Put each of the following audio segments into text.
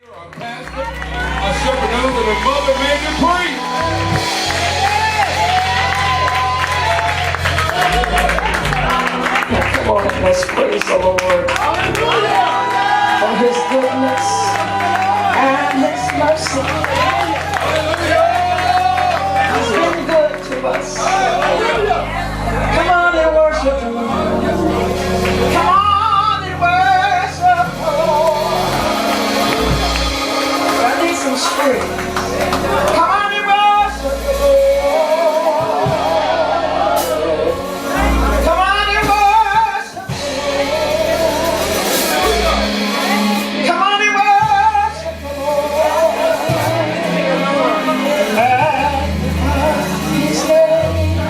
Our pastor, our shepherd elder, the mother, man, DuPree. Come on, let's praise the Lord for His goodness and His mercy. He's been good to us. Come on and worship Him. Come on and worship Him. I need some strength. Come on and worship the Lord. Come on and worship. Come on and worship the Lord. Magnify His name.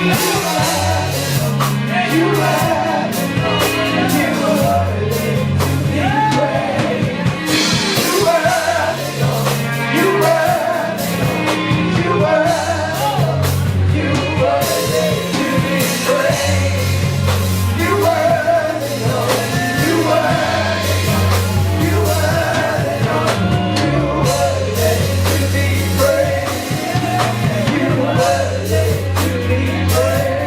You worthy to be praised.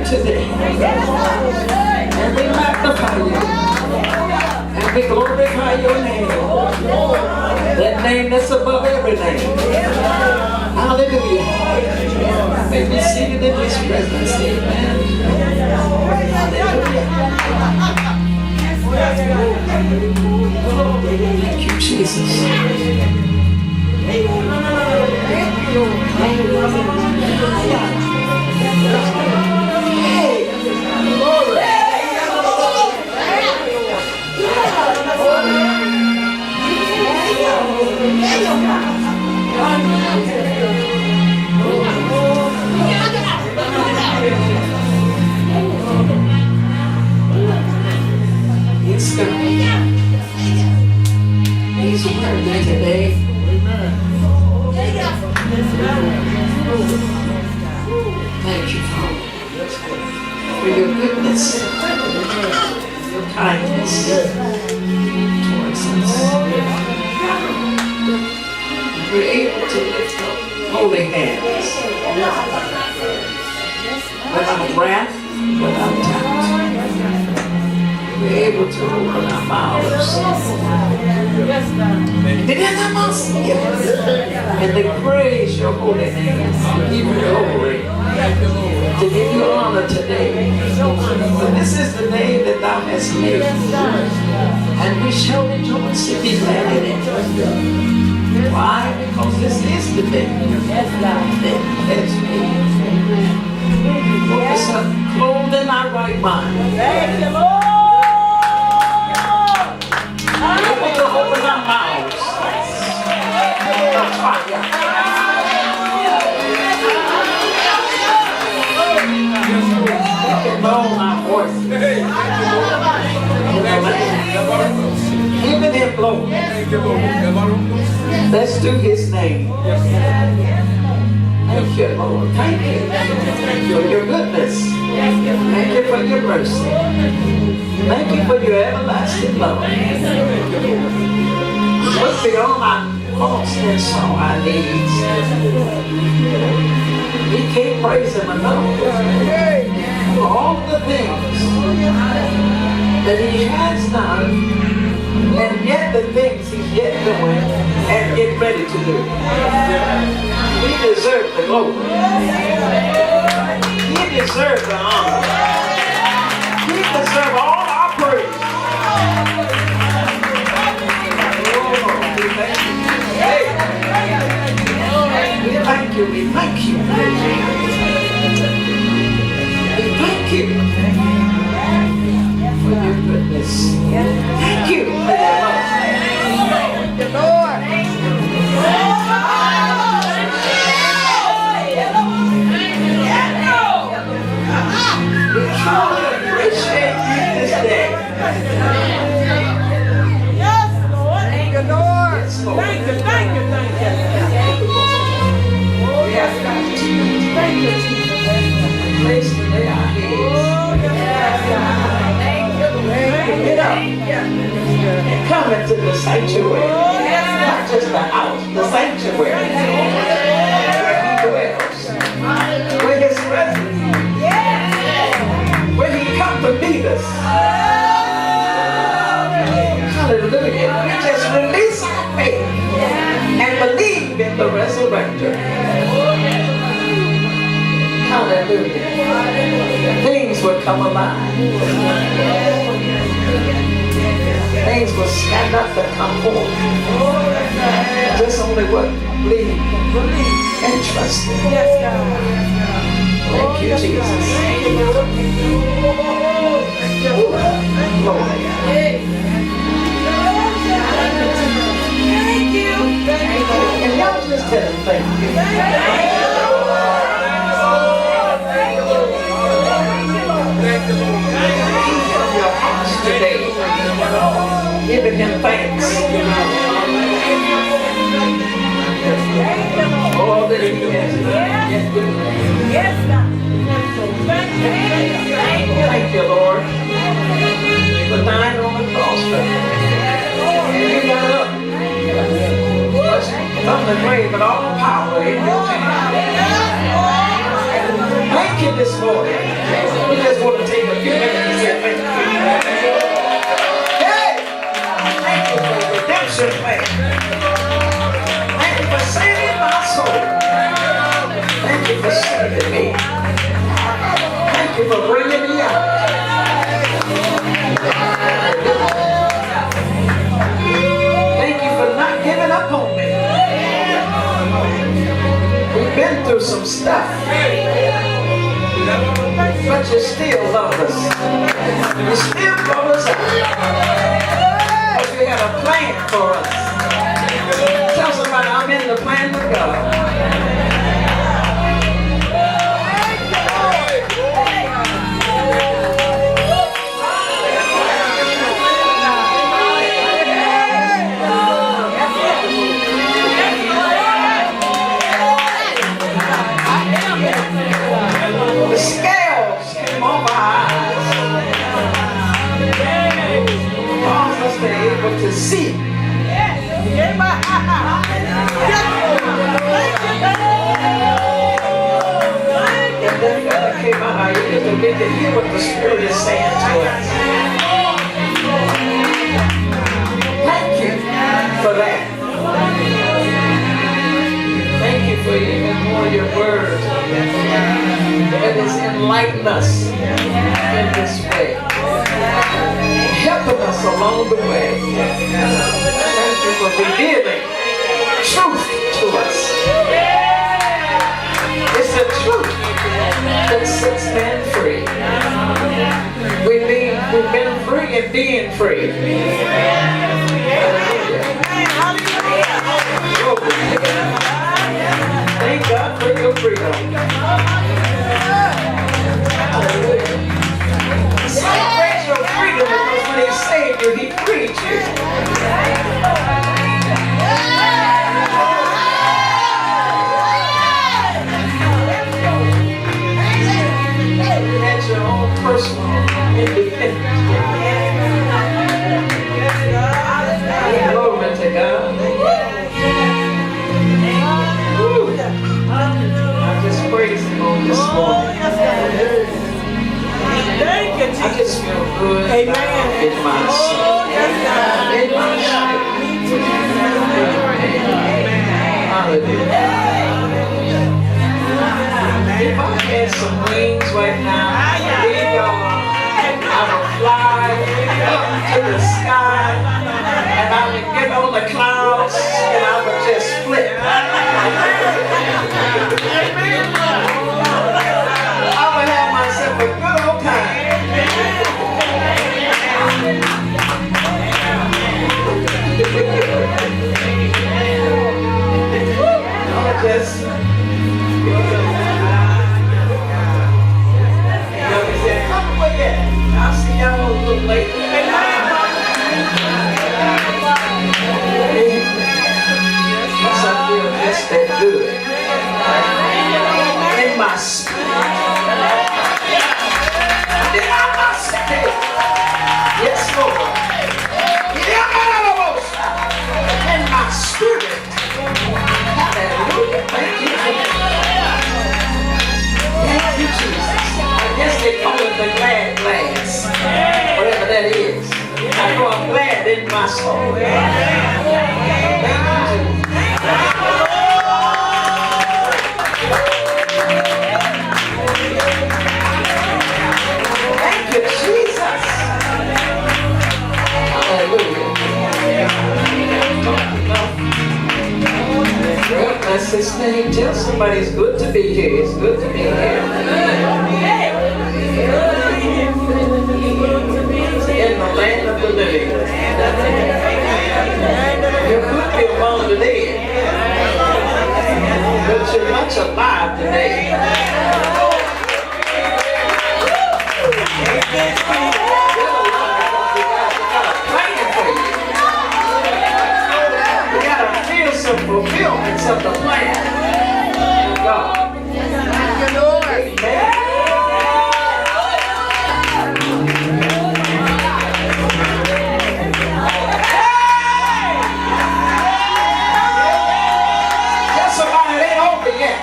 today. And we magnify you. And we glorify your name. That name that's above every name. Hallelujah. May we see it in His presence. Amen. Hallelujah. Thank you, Jesus. It's God. He's worthy today. Thank you, Father, for your goodness, your kindness towards us. We're able to lift up holy hands without wrath, without doubt. We're able to open our mouths and to praise your holy name, to give you glory, to give you honor today. For this is the day that thou hast made, and we shall rejoice and be glad in it. Why? Because this is the day that has made. Woke us up clothed in our right mind. Thank you, Lord. Able to open our mouths. Blown our voice. Even in blow. Let's do His name. Thank you, Lord. Thank you for your goodness. Thank you for your mercy. Thank you for your everlasting love. Look beyond our faults and saw our needs. We can't praise Him enough for all the things that He has done, and yet the things He's yet doing and get ready to do. He deserves the glory. He deserves the honor. He deserves all our praise. We thank you. We thank you. We thank you for your goodness. Thank you for your love. Thank you, Lord. We truly appreciate you this day. Yes, Lord. Thank you, Lord. Yes, Lord. Thank you, thank you, thank you. Oh, yes, God. Thank you, Jesus. Place to lay our heads. Oh, yes, God. Thank you, Get up thank you. and come into the sanctuary. Oh, yes, Not just the house, the sanctuary. Where He dwells. Where His presence. Where He comes to meet us. Hallelujah. We just release our faith and believe in the resurrector. Hallelujah. Things will come alive. Things will stand up and come forth. Just only what? Believe and trust Him. Yes, God. Thank you, Jesus. Lord. Thank you. And y'all just tell Him thank you. From your hearts today, giving Him thanks. All that He has done. Yes, God. Thank you, Lord, for dying on the cross for me. And you got up from the grave with all power in your hand. Thank you this morning. We just want to take a few minutes and say thank you. Hey! Thank you for the redemption plan. Thank you for saving my soul. Thank you for saving me. Thank you for bringing me out. Thank you for not giving up on me. We've been through some stuff, but you still love us. You still brought us out. But you had a plan for us. Tell somebody, I'm in the plan of God. The scales came off our eyes. Caused us to be able to see. And then that came out our ears to get to hear what the Spirit is saying to us. Thank you for that. Thank you for even more your word. It has enlightened us in this way, helping us along the way. Thank you for revealing truth to us. It's the truth that sets man free. We've been free and being free. Thank God for your freedom. Hallelujah. Celebrate your freedom because when He saved you, He freed you. You had your own personal independence. Glory to God. I just praise Him on this morning. I just feel good in my soul. In my spirit. Hallelujah. If I had some wings right now, I would fly up to the sky and I would get on the clouds and I would just flip. I would have myself a good old time. I'll just come with it. I'll see y'all a little later. Yes, I feel just that good. In my spirit. Then I must say, yes, Lord. In my spirit. Hallelujah. Thank you, Jesus. Thank you, Jesus. I guess they call it the glad glass. Whatever that is. I know I'm glad in my soul. Thank you, Jesus. Hallelujah. Well, that's His name. Tell somebody it's good to be here. It's good to be here. In the land of the living. You could be among the dead, but you're much alive today. Some fulfillments of the plan of God. Thank you, Lord. Amen. Tell somebody it ain't over yet.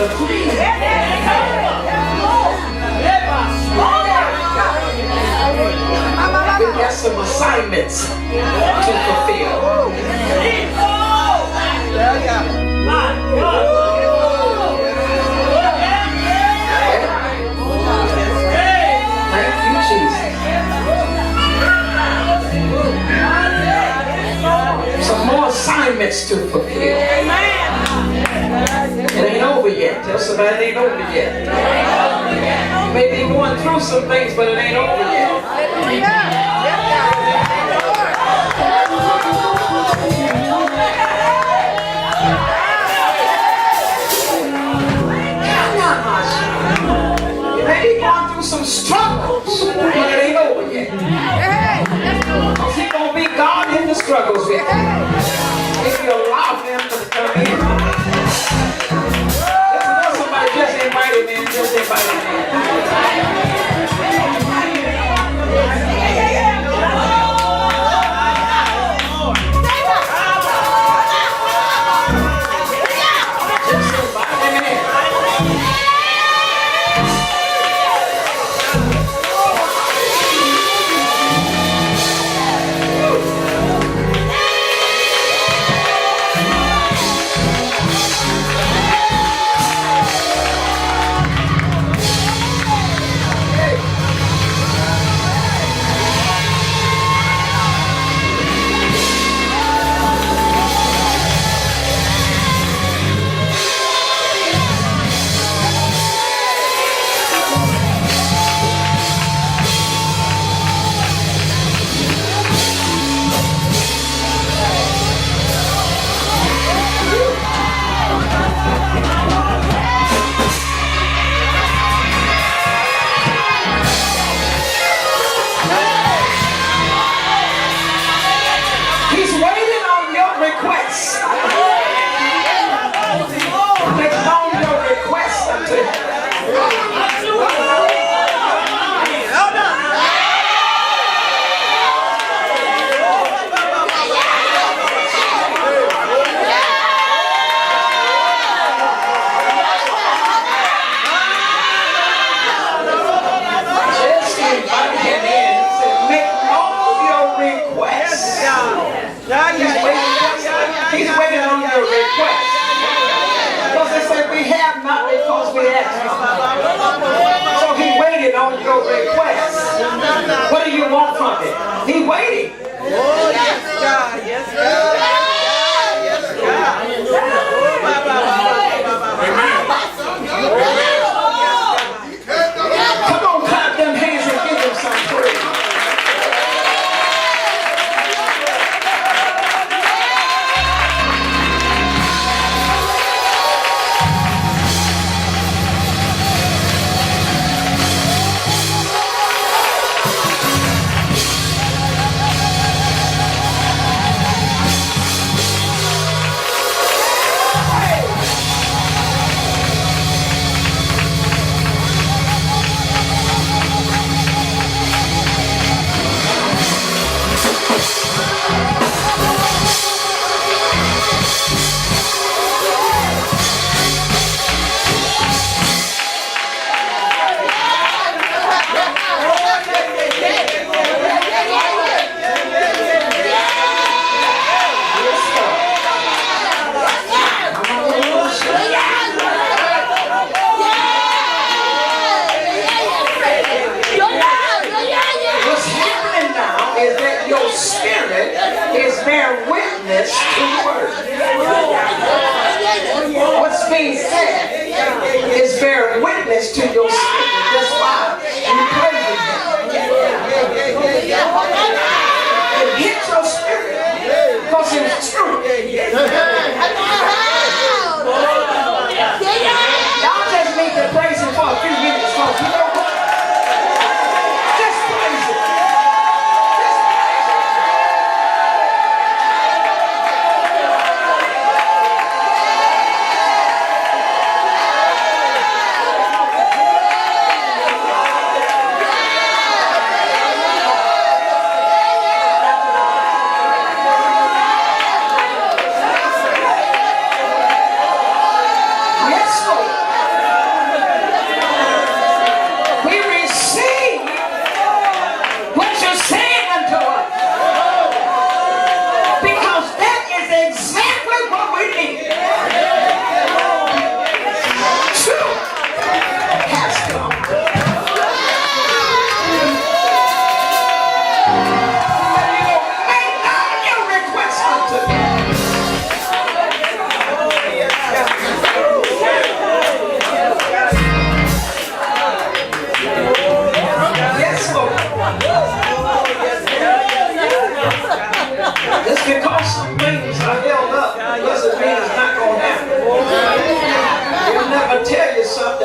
DuPree. We got some assignments to fulfill. Thank you, Jesus. Some more assignments to fulfill. It ain't over yet. Tell somebody it ain't over yet. You may be going through some things, but it ain't over yet. You may be going through some struggles, but it ain't over yet. Because He's going to be God in the struggles with you. If you allow Him to come in. Listen, somebody just invite Him in. Just invite Him in.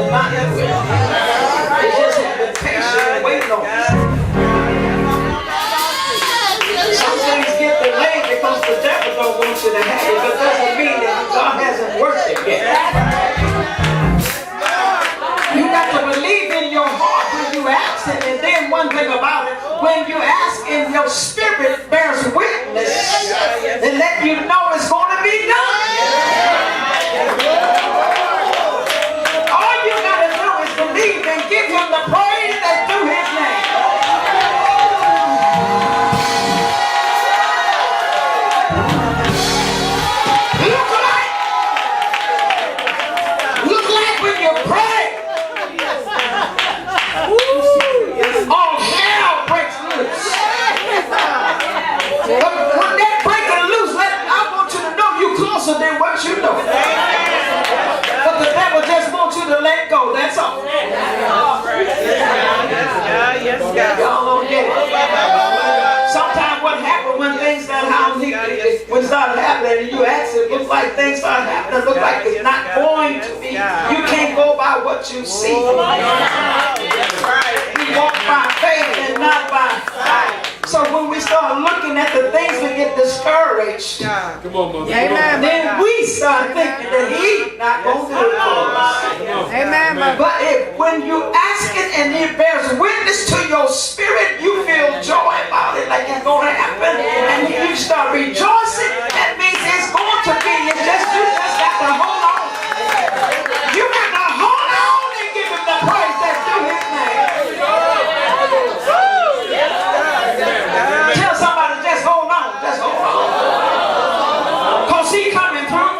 and not do it. They just have been patient and waiting on it. Some things get delayed because the devil don't want you to have it, but doesn't mean that God hasn't worked it yet. You got to believe in your heart when you ask it, and then one thing about it, when you ask in your spirit bears witness and let you know it's going to be done. All you got to do is believe and give him the praise that's due his name. Look like when you pray, all hell breaks loose. But when that breaking loose, I want you to know you closer than what you know. But the devil just wants you to let go. That's all. Y'all don't get it. Sometimes what happens when things start happening, when start happening, and you ask it, looks like things start happening, look like it's not going to be. You can't go by what you see. You walk by faith and not by sight. So when we start looking at the things, we get discouraged. Come on, mother. Amen. Then we start thinking that he's not going to do it for us. Amen. But when you ask it and it bears witness to your spirit, you feel joy about it, like it's going to happen, and you start rejoicing. That means it's going to be. It's just you just got to hold on. You got to hold on and give him the praise that's due his name. Tell somebody, just hold on, just hold on. Because he coming through.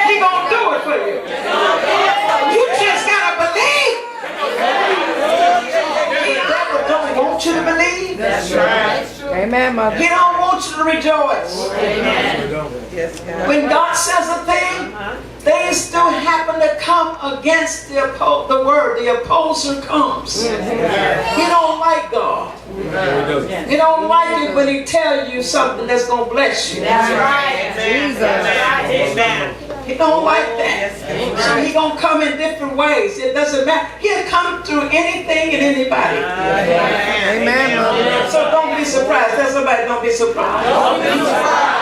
He gonna do it for you. You just gotta believe. The devil don't want you to believe. That's right. Amen, mother. He don't want you to rejoice. Amen. When God says a thing, things still happen to come against the word. The opposer comes. He don't like God. He don't like it when he tells you something that's going to bless you. That's right. Jesus. Amen. He don't like that. So he going to come in different ways. It doesn't matter. He'll come through anything and anybody. Amen, mother. So don't be surprised. Tell somebody, don't be surprised. Don't be surprised.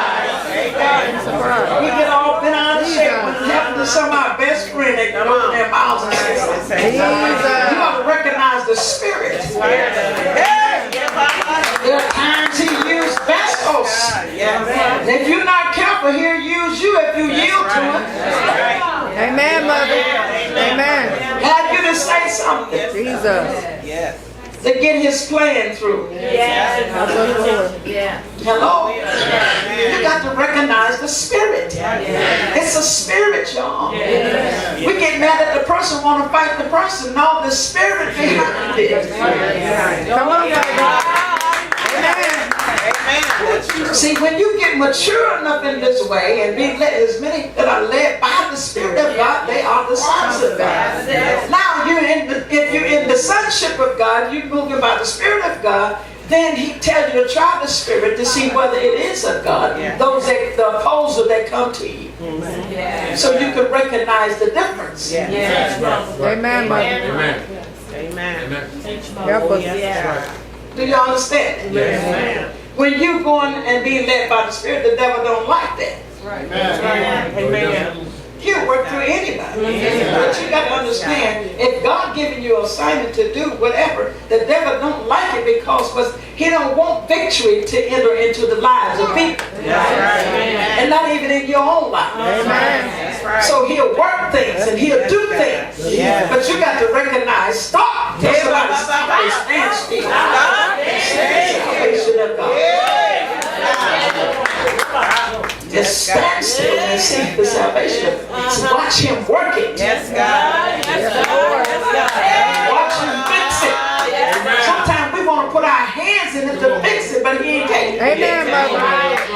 We get all bent out of shape when it happens to some of our best friends. They can open their mouths and say something. You ought to recognize the spirit. There are times he used vessels. And if you're not careful, he'll use you if you yield to him. Amen, mother. Amen. Have you to say something. Jesus. To get his plan through. Hello? You got to recognize the spirit. It's a spirit, y'all. We get mad at the person, want to fight the person. No, the spirit behind it. Come on, mother. Amen. See, when you get mature enough in this way and be led, as many that are led by the Spirit of God, they are the sons of God. Now, if you're in the sonship of God, you're moving by the Spirit of God, then he tells you to try the Spirit to see whether it is of God. Those that the opposer that come to you. So you can recognize the difference. Amen, mother. Amen. Help us. Do you understand? Yes. When you going and being led by the Spirit, the devil don't like that. Amen. He'll work through anybody. But you got to understand, if God giving you an assignment to do whatever, the devil don't like it because he don't want victory to enter into the lives of people. And not even in your own life. So he'll work things and he'll do things. But you got to recognize, stop. Tell somebody, stop and stand still. Salvation of God. Just stand still and see the salvation. Watch him work it. Yes, God. Yes, Lord. Watch him fix it. Sometimes we want to put our hands in it to fix it, but he ain't taking it. Amen, mother.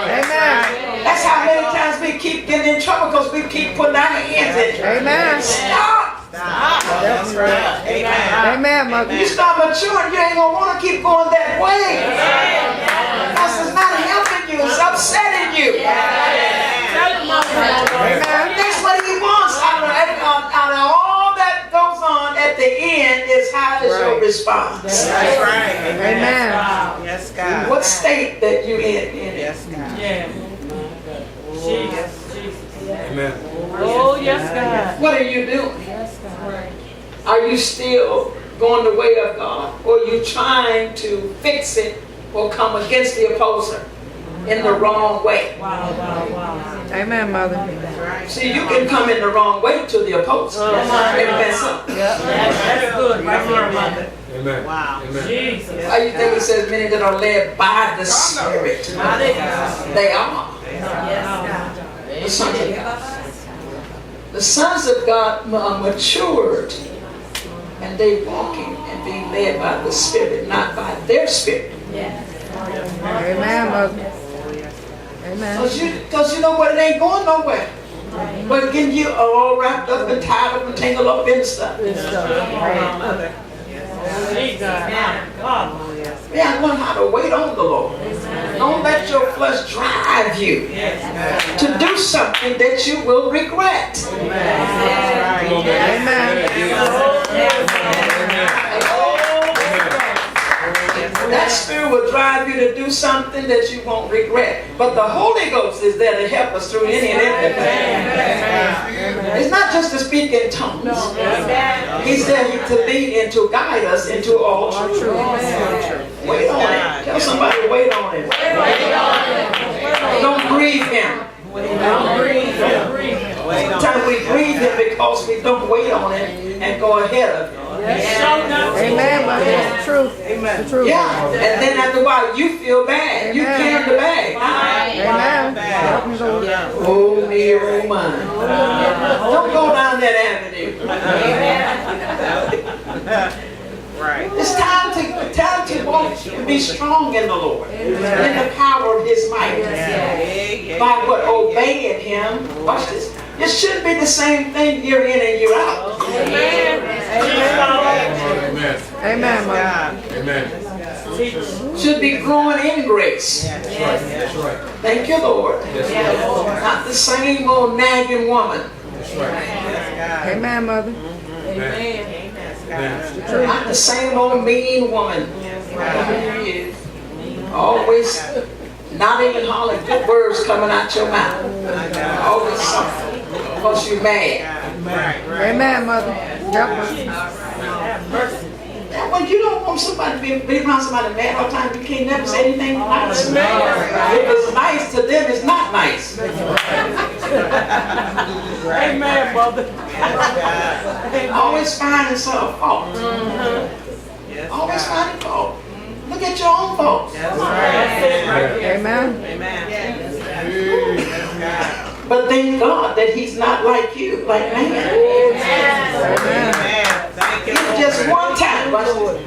Amen. That's how many times we keep getting in trouble because we keep putting our hands in it. Amen. Stop. That's right. Amen. Amen, mother. You start maturing, you ain't going to want to keep going that way. Because it's not helping you, it's upsetting you. Amen. That's what he wants out of the end is how is your response. That's right. Amen. Yes, God. What state that you in? Yes, God. Yeah. Jesus. Amen. Oh, yes, God. What are you doing? Yes, God. Are you still going the way of God? Or are you trying to fix it or come against the opposer in the wrong way? Wow. Amen, Mother. See, you can come in the wrong way to the opposer and mess up. That's good. Right there, Mother. Amen. Wow. Amen. Jesus. Why you think it says many that are led by the Spirit? They are. The sons of God. The sons of God are matured, and they walking and being led by the Spirit, not by their spirit. Amen, Mother. Amen. Because you know what? It ain't going nowhere. But getting you all wrapped up and tied up and tangled up in stuff. Yeah, learn how to wait on the Lord. Don't let your flesh drive you to do something that you will regret. Amen. That spirit will drive you to do something that you won't regret. But the Holy Ghost is there to help us through any and everything. It's not just to speak in tongues. He's there to lead and to guide us into all truth. Wait on it. Tell somebody, wait on it. Don't grieve him. Sometimes we grieve him because we don't wait on it and go ahead of him. Amen, Mother. It's the truth. The truth. Yeah, and then after a while you feel bad. You carry the bag. Amen. Help me, Lord. Oh me, oh mine. Don't go down that avenue. Right. It's time to walk and be strong in the Lord, in the power of His might. By what obeying Him. Watch this. It shouldn't be the same thing year in and year out. Amen. Amen, Mother. Amen. Should be growing in grace. That's right. Thank you, Lord. Not the same old nagging woman. That's right. Amen, Mother. Amen. Not the same old mean woman. Always not even hollering good words coming out your mouth. Always something because you're mad. Amen, Mother. Help us. And when you don't want somebody to be around somebody mad all the time, you can't never say anything nice. If it's nice to them, it's not nice. Amen, Mother. Always finding some fault. Always finding fault. Look at your own faults. Amen. But thank God that He's not like you, like man. If just one time,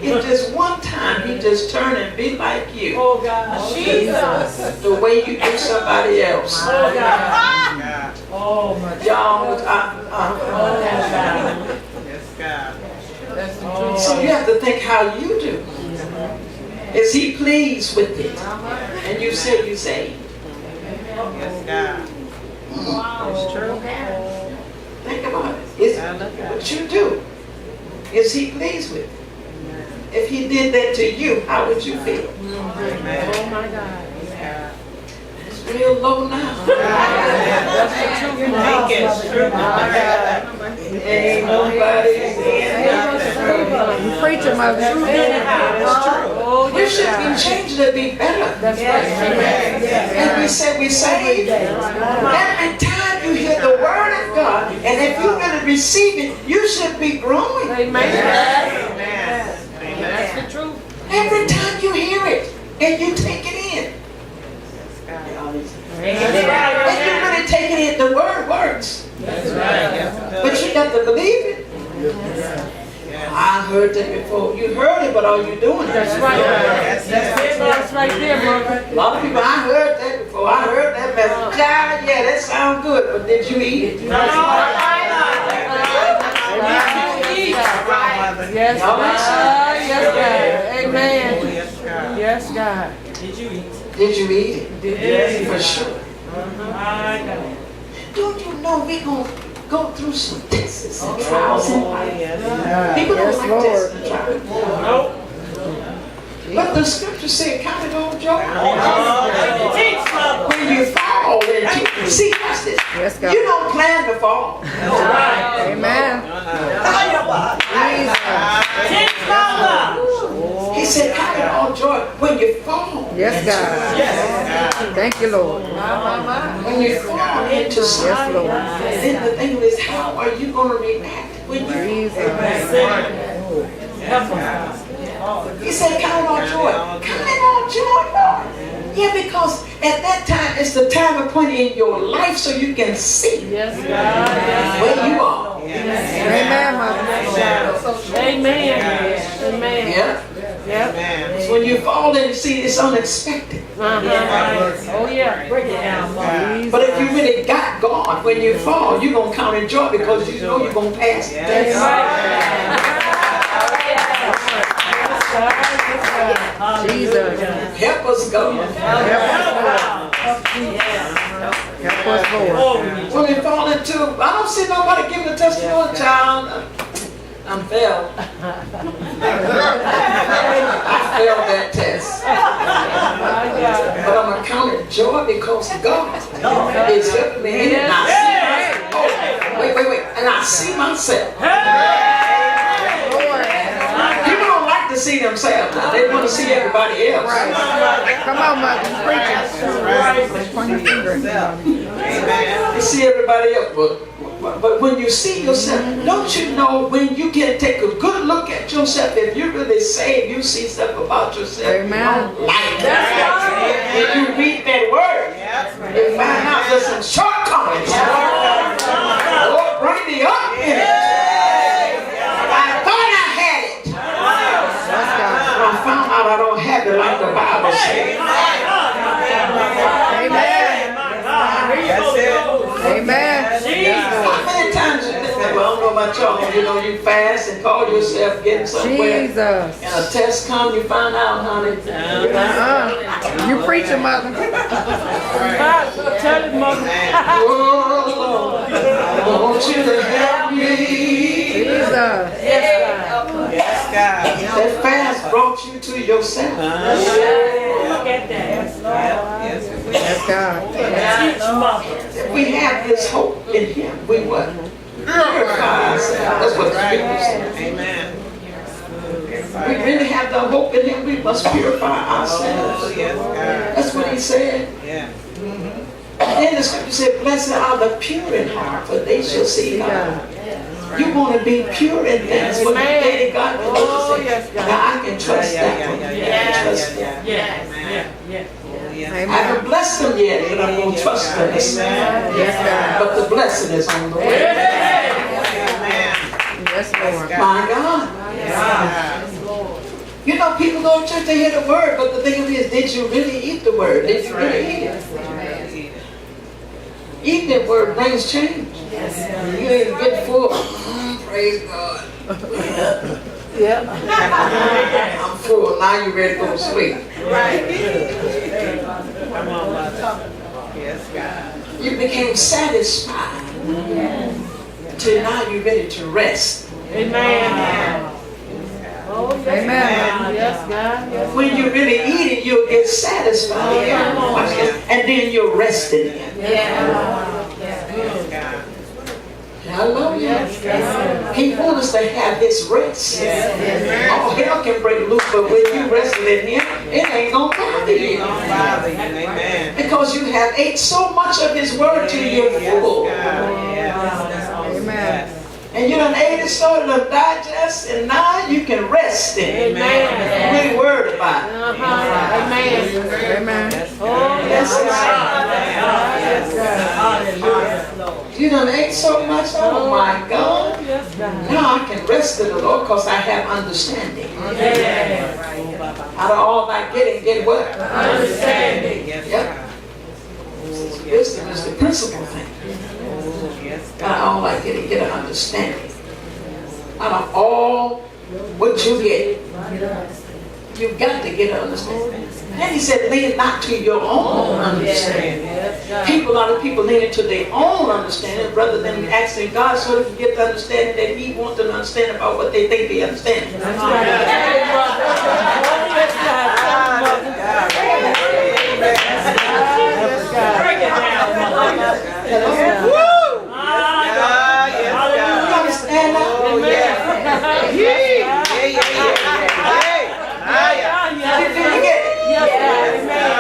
if just one time He just turn and be like you. Oh, God. Jesus. The way you do somebody else. Oh, God. Oh, my Y'all, so you have to think how you do. Is He pleased with it? And you say you saved. Think about it. Is what you do? Is He pleased with it? If He did that to you, how would you feel? Oh, my God. It's real low now. Ain't nobody. You preaching, Mother. We should be changing to be better. That's right. And we say we saved. Every time you hear the word of God, and if you're going to receive it, you should be growing. That's the truth. Every time you hear it, and you take it in. And you really take it in, the word works. But you got to believe it. I heard that before. You heard it, but are you doing it? That's right. That's right there, Mother. A lot of people, I heard that before. I heard that message. Yeah, that sounds good, but did you eat it? Yes, God. Yes, God. Amen. Yes, God. Did you eat it? Yes, For sure. Don't you know we gonna go through some tests and trials in life. People don't Yes, like Lord. tests and trials. But the scripture said, count it all joy. When you fall into, see, watch this. Yes, God. You don't plan to fall. Amen. He said, count it all joy when you fall. Yes, God. Thank you, Lord. When you fall into Yes, something. Lord. Then the thing is, how are you going to react when you Jesus. He said, count it all joy. Count it all joy, Lord. Yeah, because at that time, it's the time appointed in your life so you can see Yes, God. where you are. Amen, Mother. Amen. Amen. Yeah. Yep. So when you fall and you see it's unexpected. Oh, yeah. Break it down, Mom. But if you really got God, when you fall, you're going to count it joy because you know you're going to pass it. That's right. Jesus. Help us, God. Help us, Lord. When we fall into, I don't see nobody giving a testimony, child. I'm failed. I failed that test. But I'm going to count it joy because God is helping me in it. And I see myself. Wait. And I see myself. People don't like to see themselves now. They want to see everybody else. Come on, Mother. Preach it. You see everybody else. But when you see yourself, don't you know when you can take a good look at yourself, if you're really saved, you see stuff about yourself you don't like. When you read that word, you find out there's some shortcomings. Lord, bring me up in it. I thought I had it. But I found out I don't have it like the Bible says. Amen. How many times you think, well, I don't know about y'all, you know, you fast and call yourself getting somewhere. Jesus. And a test comes, you find out, honey. You preaching, Mother. Tell it, Mother. Oh, I want you to help me. Jesus. That fast brought you to yourself. Look at that. Yes, God. If we have this hope in Him, we what? Purify ourselves. That's what the scripture says. Amen. We really have the hope in Him, we must purify ourselves. That's what He said. And then the scripture said, blessed are the pure in heart, for they shall see God. You want to be pure in things. When you dated God, now I can trust that one. I can trust that. I haven't blessed them yet, but I'm going to trust them. Yes, God. But the blessing is on the way. Yes, Lord. My God. You know, people go to church, they hear the word, but the thing is, did you really eat the word? Did you really eat it? Eating that word brings change. You ain't get full. Praise God. I'm full. Now you're ready to go to sleep. You became satisfied. Till now you're ready to rest. Amen. Amen. Yes, God. Yes. When you really eat it, you'll get satisfied. And then you'll rest in it. Hallelujah. He wants us to have His rest. All hell can break loose, but when you resting in Him, it ain't gonna bother you. Because you have ate so much of His word till you're full. Amen. And you done ate it so it'll digest, and now you can rest in it. Amen. Really worried about it. Amen. Amen. Yes, you done ate so much, oh my God. Now I can rest in the Lord because I have understanding. Out of all thy getting, get what? Understanding. Yep. Wisdom is the principal thing. Out of all thy getting, get an understanding. Out of all what you get, you've got to get an understanding. Then He said, lean not to your own understanding. A lot of people lean into their own understanding rather than asking God so they can get the understanding that He wants them to understand about what they think they understand.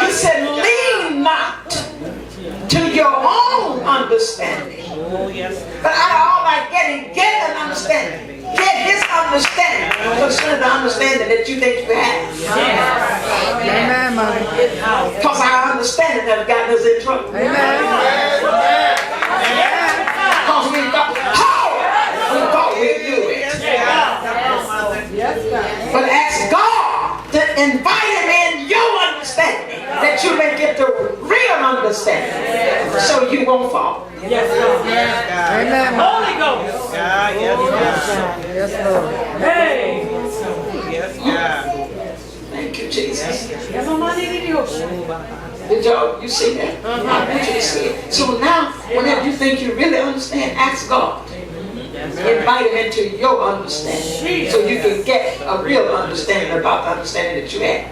He said, lean not to your own understanding. But out of all thy getting, get an understanding. Get His understanding concerning the understanding that you think you have. Amen, Mother. Because our understanding has gotten us in trouble. Amen. Because we thought, we thought we knew it. But ask God to invite Him in your understanding, that you may get the real understanding, so you won't fall. Amen. Holy Ghost. Yes, Lord. Hey. Thank you, Jesus. Yes, somebody Did y'all, you see that? I want you to see it. So now, whenever you think you really understand, ask God. Invite Him into your understanding, so you can get a real understanding about the understanding that you have.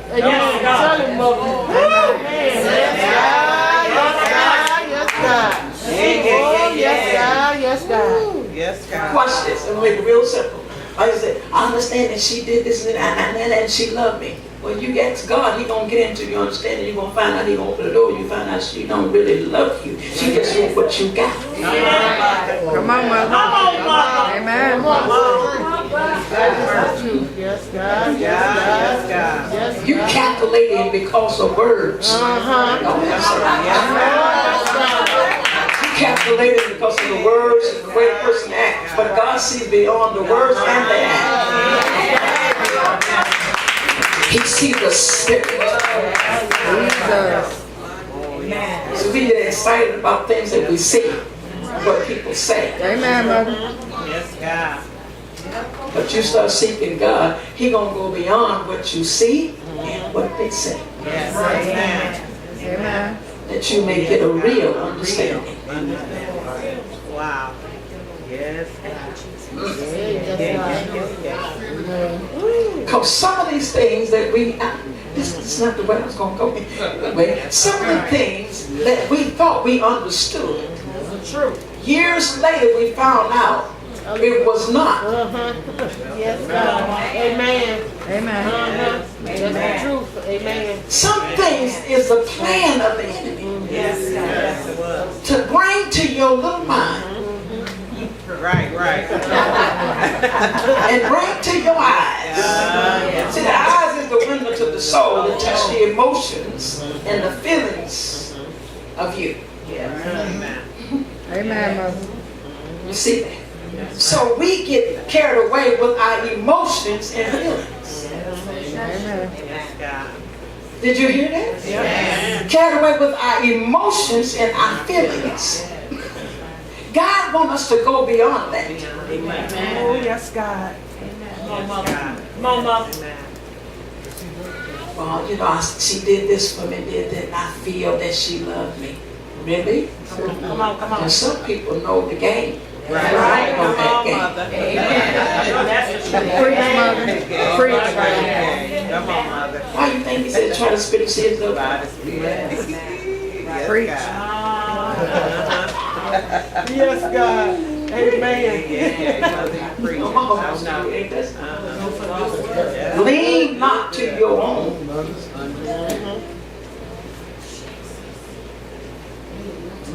Yes, God. Watch this, and make it real simple. Like I said, I understand that she did this and she loved me. When you ask God, He gonna get into your understanding. You're gonna find out He gonna open the door. You find out she don't really love you. She just wants what you got. Come on, Mother. Amen. Yes, God. Yes, God. You calculating because of words. You calculating because of the words and the way the person acts. But God sees beyond the words and the act. He sees the spirit. So we get excited about things that we see, what people say. Amen, Mother. Yes, God. But you start seeking God, He gonna go beyond what you see and what they say. Yes, amen. Amen. That you may get a real understanding. Wow. Yes, God. Because some of these things that this is not the way I was going to go. Anyway, some of the things that we thought we understood, years later we found out it was not. Yes, God. Amen. Amen. That's the truth. Amen. Some things is the plan of the enemy to bring to your little mind Right. and bring to your eyes. See, the eyes is the window to the soul that touch the emotions and the feelings of you. Amen, Mother. You see that? So we get carried away with our emotions and feelings. Amen. Did you hear that? Yeah. Carried away with our emotions and our feelings. God wants us to go beyond that. Oh, yes, God. Come on, Mother. Well, you know, she did this for me, did that, and I feel that she loved me. Really? Come on. And some people know the game. Right. Know Come that on, game. Mother. That's the truth. Preach, Mother. Preach. Come on, Mother. Why you think He said try to spit His seeds up? Preach. Yes, God. Amen. Lean not to your own.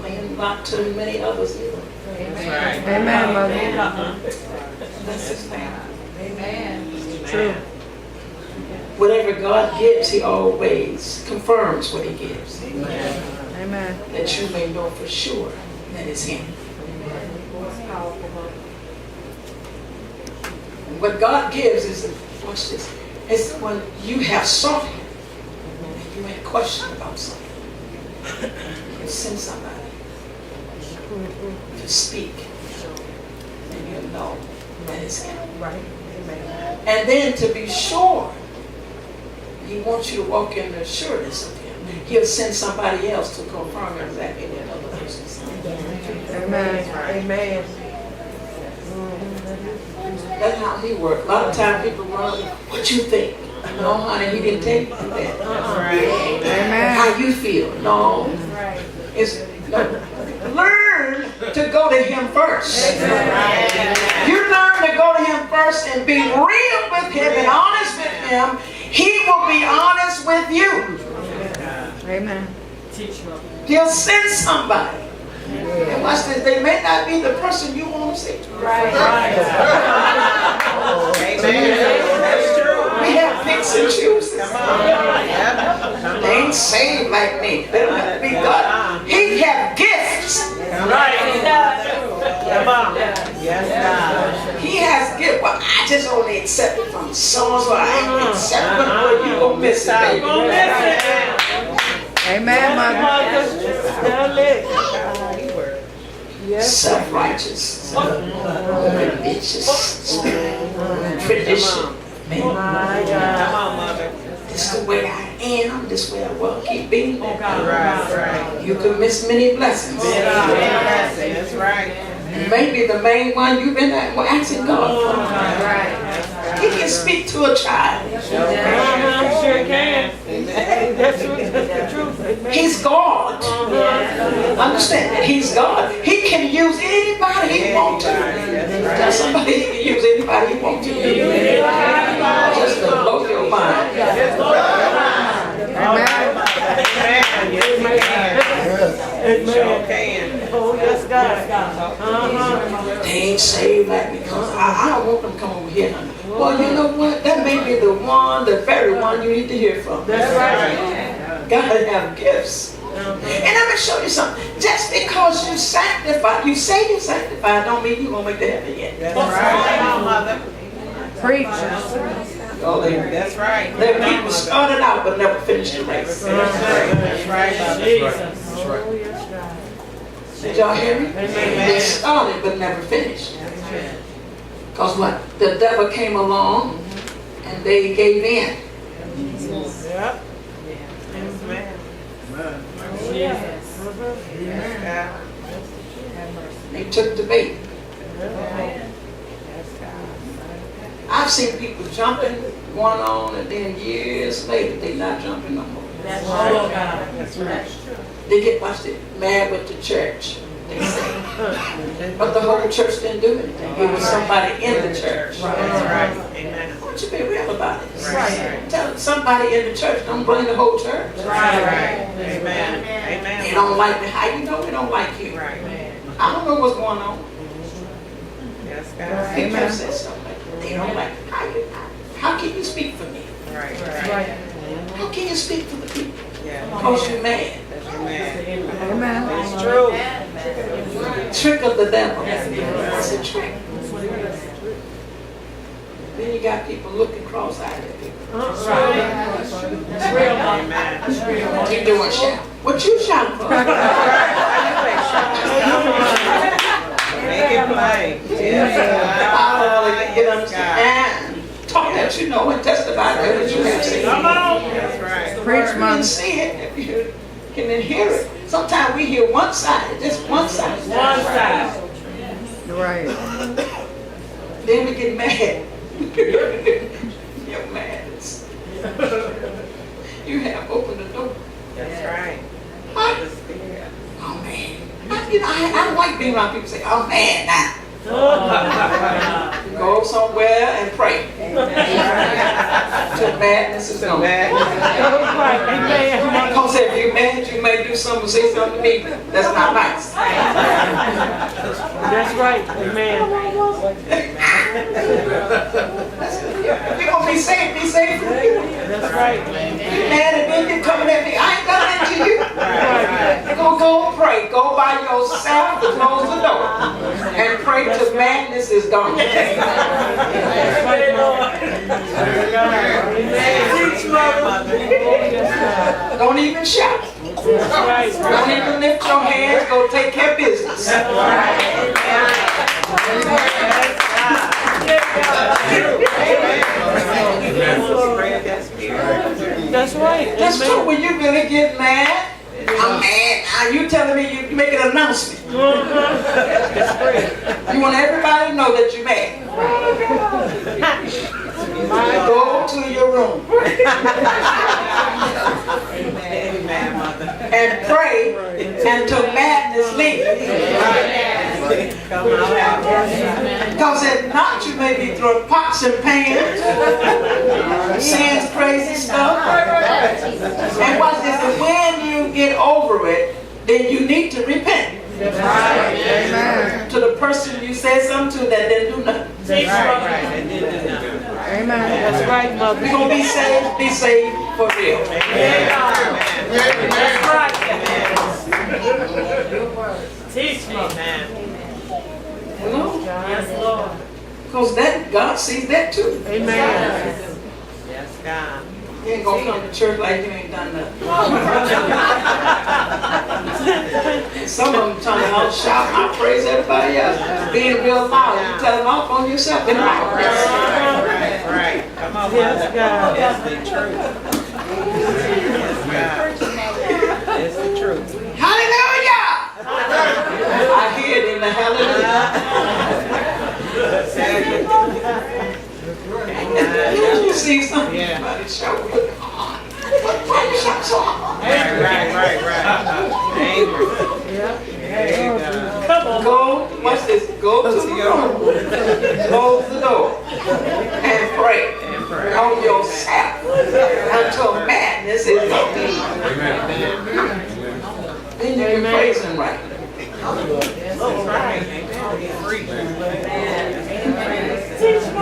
Lean not to many others either. Amen, Mother. That's His name. True. Whatever God gives, He always confirms what He gives. Amen. That you may know for sure that it's Him. And what God gives is, watch this, it's when you have sought Him and you had a question about something. You send somebody to speak and you know that it's Him. Right. Amen. And then to be sure, He wants you to walk in the assurance of Him. He'll send somebody else to confirm exactly that other person said. Amen. Amen. That's how he works. A lot of times people run, what you think? No, honey, he didn't tell you that. That's right. Amen. How you feel? No. It's learn to go to him first. You learn to go to him first and be real with him and honest with him. He will be honest with you. Amen. He'll send somebody. And watch this, they may not be the person you want to see. Amen. That's true. We have picks and chooses. Come on. Yep. They ain't saved like me. They don't have to be God. He have gifts. Come on. Yes, God. He has gifts. Well, I just only accept it from so-and-so. I ain't accept it, but you gonna miss it, baby. Amen, mother. Self-righteous, religious, tradition. Man, Come on, mother. this is the way I am. This way I will keep being. Right. You can miss many blessings. That's right. Maybe the main one you've been asking God for. He can speak to a child. Sure can. That's the truth. Amen. He's God. Understand that He's God. He can use anybody He wants to. Tell somebody He can use anybody He wants to. Just to blow your mind. Sure can. Oh, yes, God. They ain't saved like me. I don't want them to come over here. Well, you know what? That may be the one, the very one you need to hear from. That's right. God have gifts. And I'm going to show you something. Just because you sanctify, you say you're sanctified, don't mean you're going to make the heaven yet. That's right. Come on, mother. Preach. Oh, That's right. there are people started out but never finished the race. That's right, mother. Did y'all hear me? They started but never finished. Because what? The devil came along and they gave in. Yep. Yes, ma'am. They took the bait. I've seen people jumping one on and then years later they not jumping no more. That's right. That's right. They get mad with the church. They say. But the whole church didn't do anything. It was somebody in the church. That's right. Amen. Why don't you be real about it? Right. Tell somebody in the church, don't blame the whole church. Right. Amen. Amen. They don't like me. How you know we don't like you? Right. I don't know what's going on. Yes, God. People say something like that. They don't like me. How can you speak for me? Right. How can you speak for the people? Yeah. Because you're mad. Amen. Amen. It's true. Trick of the devil. It's a trick. Then you got people looking cross-eyed at people. Amen. What you doing, shout? What you shouting for? Make it plain. Yes, God. And talk that you know and testify that you have seen. Come on. That's right. Preach, You can mother. see it if you can hear it. Sometimes we hear one side, just one side. One side. Right. Then we get mad. You're mad. You have opened the door. That's right. Huh? Oh man. I don't like being around people say, oh man, now. Go somewhere and pray. Till madness is gone. Because if you're mad, you may do something, say something to me that's not nice. That's right. Amen. If you're going to be safe for you. That's right. You're mad and then you're coming at me. I ain't done that to you. You're going to go pray. Go by yourself, close the door, and pray till madness is gone. Don't even shout. Don't even lift your hands. Go take care of business. That's That's right. That's Amen. true. When you really get mad, I'm mad. Now you telling me you make an announcement. You want everybody to know that you're mad. Go to your room Amen, mother. and pray until madness leaves. Come on out. Because if not, you may be throwing pots and pans, saying crazy stuff. And watch this, and when you get over it, then you need to repent. Amen. To the person you said something to that didn't do nothing. Right. They did do nothing. Amen. That's right, mother. We're going to be saved for real. That's right. Teach me. Amen. You know? Yes, Lord. Because that God sees that too. Amen. Yes, God. You ain't going to come to church like you ain't done nothing. Some of them trying to out shout, I praise everybody else. Being real loud, you tell them off on yourself. They're not. Right. Come on, Yes, mother. God. That's the truth. Yes, God. It's the truth. Hallelujah! I hear it in the hallelujah. You see something? Yeah. Somebody shout real hard. Why you shout so hard? Right. Angry. There you go. Come on. Go, watch this, go to the room, close the door, and pray on yourself until madness is gone. Then you can praise him right. That's right. Amen. Free. Teach me.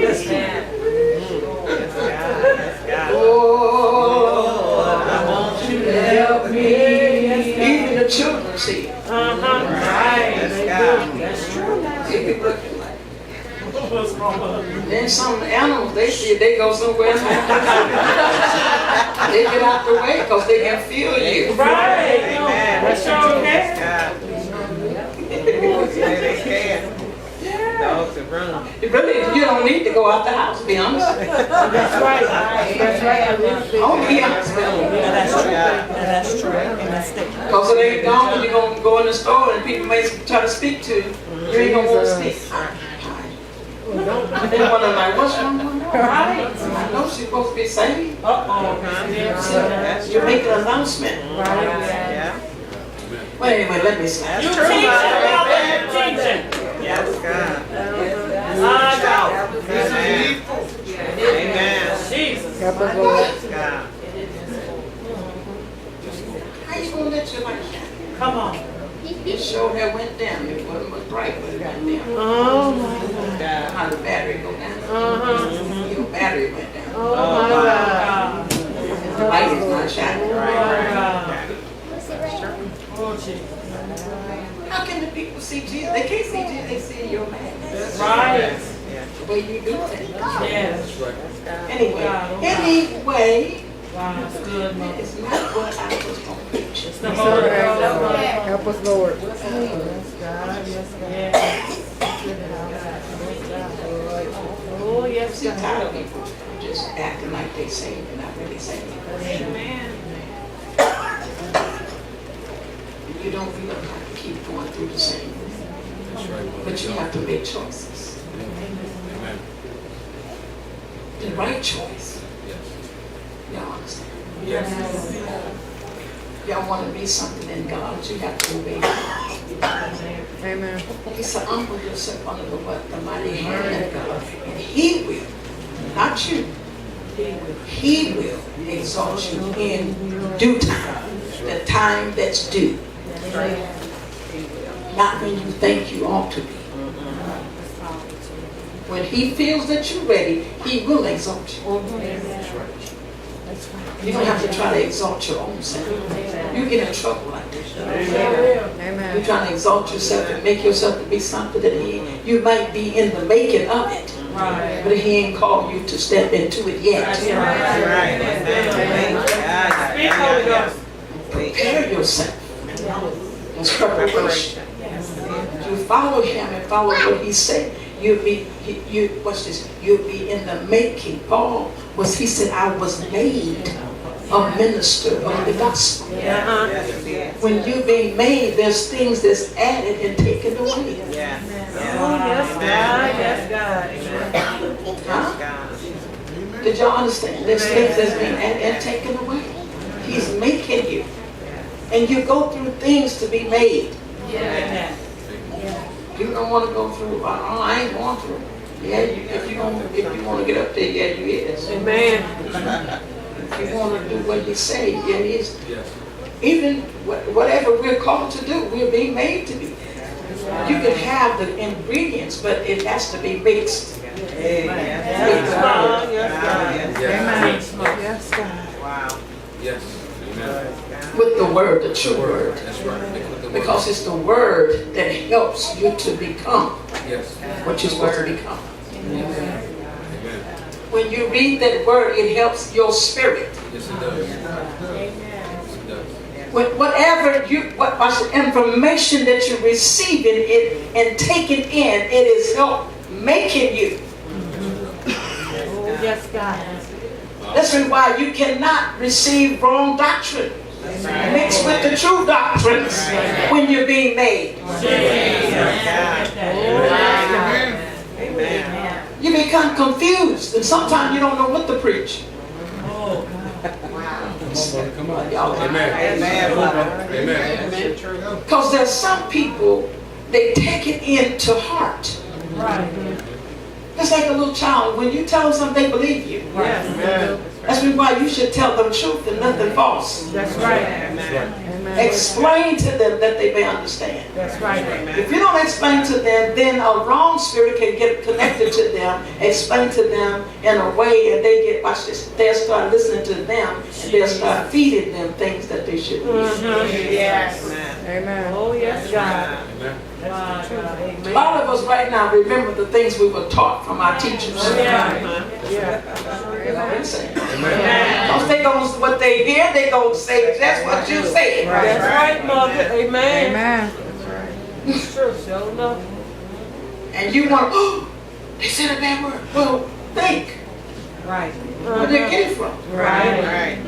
Yes, God. Oh, I want you to help me. Even the children see it. Yes, God. They be looking like. Then some animals, they see it, they go somewhere else. They get out the way because they can feel you. Right. Amen. That's okay. Yes, God. Yeah, they can. Dogs are running. Really, you don't need to go out the house, be honest. That's right. That's right. Oh, be honest. That's true. Because it ain't gone, you're going to go in the store and people may try to speak to you. You ain't going to want to speak. Then one of them like, what's wrong with her? Right. I know she's supposed to be saved. That's You true. make an announcement. Yeah. Well, anyway, let me see. That's You true. teach about that teaching. Yes, God. My God. Amen. Amen. Jesus. Help us, Lord. Yes, God. How you going to let your light shine? Come on. It sure had went down. It wasn't much bright, but it went down. Oh, my God. How the battery go down? Your battery went down. Oh, my God. The light is not shining. Oh, Jesus. How can the people see Jesus? They can't see Jesus. They see your madness. Right. The way you do things. Yes. Anyway, Wow, that's good, Mother. it's not what I was going to preach. It's the Holy Ghost. Help us, Lord. Oh, yes, See, God. tired of people just acting like they saved and not really saved. Amen. You don't really have to keep going through the same thing. But you have to make choices. The right choice. Y'all understand? Y'all want to be something in God, you have to obey God. Amen. He said, humble yourself under the mighty hand of God. And He will, not you, He will exalt you in due time, the time that's due. Not when you think you ought to be. When He feels that you're ready, He will exalt you. You don't have to try to exalt your own self. You get in trouble like this. Amen. You're trying to exalt yourself and make yourself to be something that you might be in the making of it. Right. But He ain't called you to step into it yet. That's Right. Speak, Holy Ghost. Prepare yourself. That's preparation. You follow Him and follow what He said. watch this, you'll be in the making. Paul he said, I was made a minister of the gospel. When you're being made, there's things that's added and taken away. Yes, God. Yes, God. Did y'all understand? There's things that's being added and taken away. He's making you. And you go through things to be made. You don't want to go through, I ain't going through. Yeah, if you want to get up there, yeah, you is. Amen. If you want to do what he say, yeah, he is. Even whatever we're called to do, we're being made to be. You can have the ingredients, but it has to be mixed. Yes, God. Yes, God. Yes, God. Wow. Yes. Amen. With the word, the true word. That's right. Because it's the word that helps you to become Yes. what you're supposed to become. Amen. When you read that word, it helps your spirit. Yes, it does. Yes, it does. Whatever what's the information that you're receiving it and taking in, it is help making you. Oh, yes, God. That's why you cannot receive wrong doctrine mixed with the true doctrines when you're being made. You become confused, and sometimes you don't know what to preach. Come on. Amen. Amen. Because there's some people, they take it into heart. Just like a little child, when you tell them something, they believe you. That's why you should tell them truth and nothing false. That's right. Explain to them that they may understand. That's right. If you don't explain to them, then a wrong spirit can get connected to them. Explain to them in a way, and they get, watch this, they'll start listening to them, and they'll start feeding them things that they shouldn't be. Yes. Amen. Oh, yes, God. Amen. A lot of us right now remember the things we were taught from our teachers. Because they gonna, what they hear, they gonna say, that's what you said. That's right, Mother. Amen. Amen. Sure, show enough. And you want, oh, they said a bad word. Well, think. Right. Where they get it from? Right.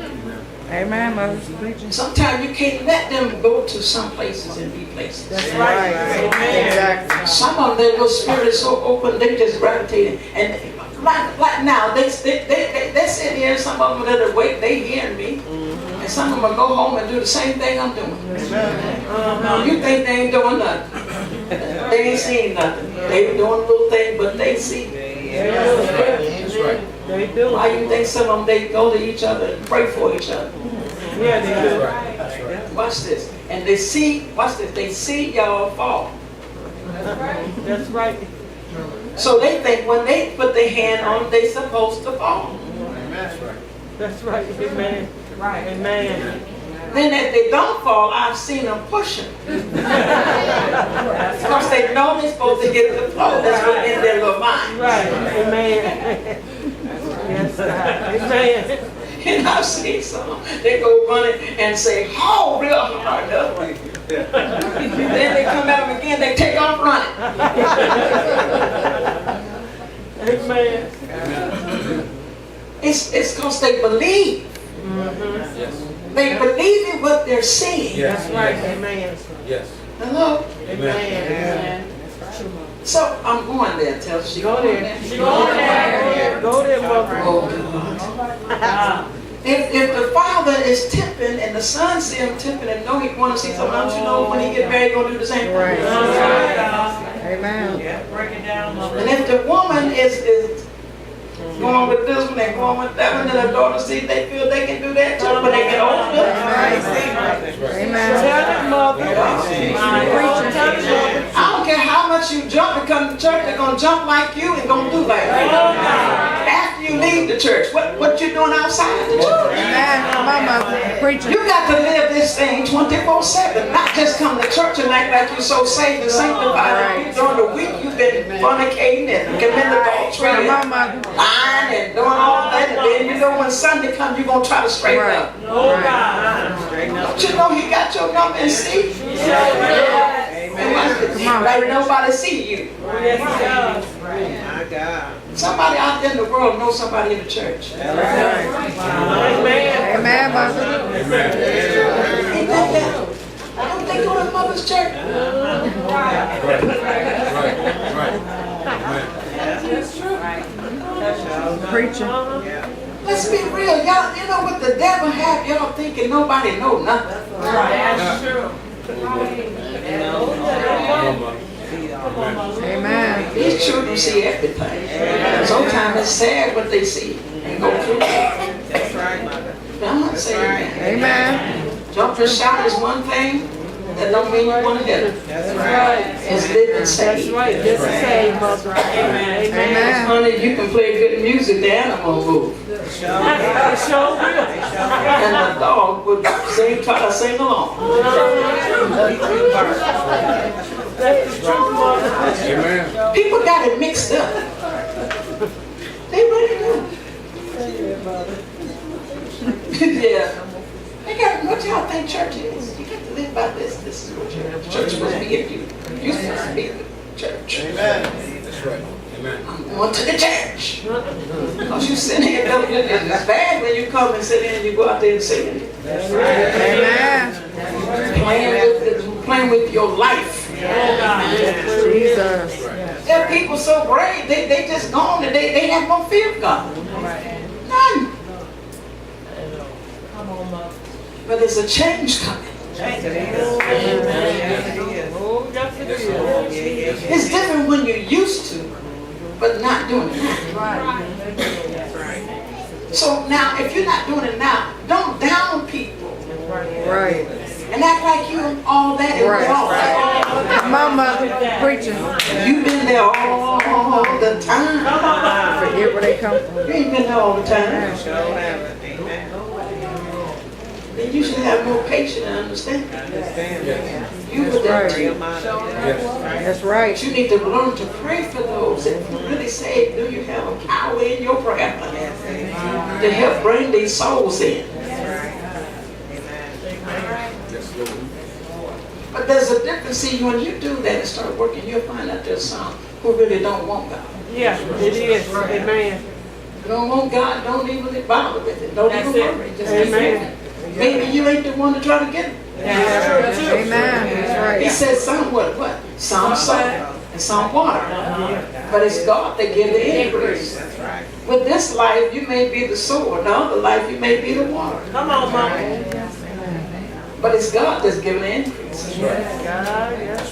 Amen, mother's preaching. Sometimes you can't let them go to some places and be places. That's right. Amen. Exactly. Some of their little spirit is so open, they just gravitate. And like now, they sit here, some of them that wait, they hearing me. And some of them will go home and do the same thing I'm doing. You think they ain't doing nothing. They ain't seeing nothing. They doing a little thing, but they see. That's right. They do. Why you think some of them, they go to each other and pray for each other? Yeah, they That's do. right. That's right. Watch this. And they see, watch this, they see y'all fall. That's right. So they think when they put their hand on, they supposed to fall. That's right. That's right. Amen. Right. Amen. Then if they don't fall, I've seen them pushing. Because they know they're supposed to get the flow. That's what's in their little mind. Right. Amen. Yes, God. Amen. And I've seen some. They go running and say, "Oh, real hard." Then they come out again, they take off running. Amen. It's because they believe. Yes. They believe in what they're seeing. Yes. That's right. Amen. Yes. Hello? Amen. So I'm going there. Tell she Go going there. there. Go there. Go there, mother. Oh, God. If the father is tipping and the son see him tipping and know he want to see something else, you know when he get married, he's going to do the same thing. Right. Amen. Break it down, mother. And if the woman is going with this one and going with that one, then the daughter see they feel they can do that too when they get older. Amen. Tell it, mother. I don't care how much you jump and come to church, they're going to jump like you and going to do like you. After you leave the church, what you doing outside the church? Amen. Come on, mother. Preaching. You got to live this thing 24/7, not just come to church and act like you're so saved and sanctified. During the week you've been fornicating and committing adultery Come on, and mother. lying and doing all that, and then you know when Sunday comes you're going to try to straighten up. Oh, God. Don't you know he got your number and see? Come on. Like nobody see you. Yes, he does. My God. Somebody out there in the world knows somebody in the church. Amen. Amen, mother. Ain't that that? I don't think go to mother's church. Preaching. Let's be real, y'all. You know what the devil have y'all thinking nobody know nothing. That's true. Amen. These children see everything. Sometimes it's sad what they see and go through. That's right, mother. I'm not saying that. Amen. Jump and shout is one thing. That don't mean you want to get it. That's right. It's living saved. That's right. This is saved, mother. Amen. Amen. Honey, you can play good music, the animal will move. Show will. And the dog would sing, try to sing along. That's the truth, mother. Amen. People got it mixed up. They really do. Yeah. They got what y'all think church is. You got to live by this. This is what church. Church is supposed to be in you. You're supposed to be in the church. Amen. That's right. Amen. I'm going to the church. Because you sit here, it's bad when you come and sit in and you go out there and sing it. Amen. Playing with your life. Jesus. There are people so great, they just gone and they have no fear of God. None. But there's a change coming. It's different when you're used to, but not doing it now. So now, if you're not doing it now, don't down people Right. and act like you all that and Right. all that. Come on, mother. Preaching. You've been there all the time. Forget where they come from. You ain't been there all the time. Show heaven. Amen. Then you should have more patience and understanding. Understand. You were there Right. too. That's right. But you need to learn to pray for those. If you really say, do you have a power in your prayer life to help bring these souls in? But there's a difference. See, when you do that and start working, you'll find out there's some who really don't want God. Yeah, it is. Amen. You don't want God, don't even bother with it. Don't even worry. Just keep Amen. moving. Maybe you ain't the one to try to get it. Amen. That's He right. said some what? Some salt and some water. But it's God that gives the increase. That's right. With this life, you may be the sower. The other life, you may be the water. Come on, mama. But it's God that's giving the increase.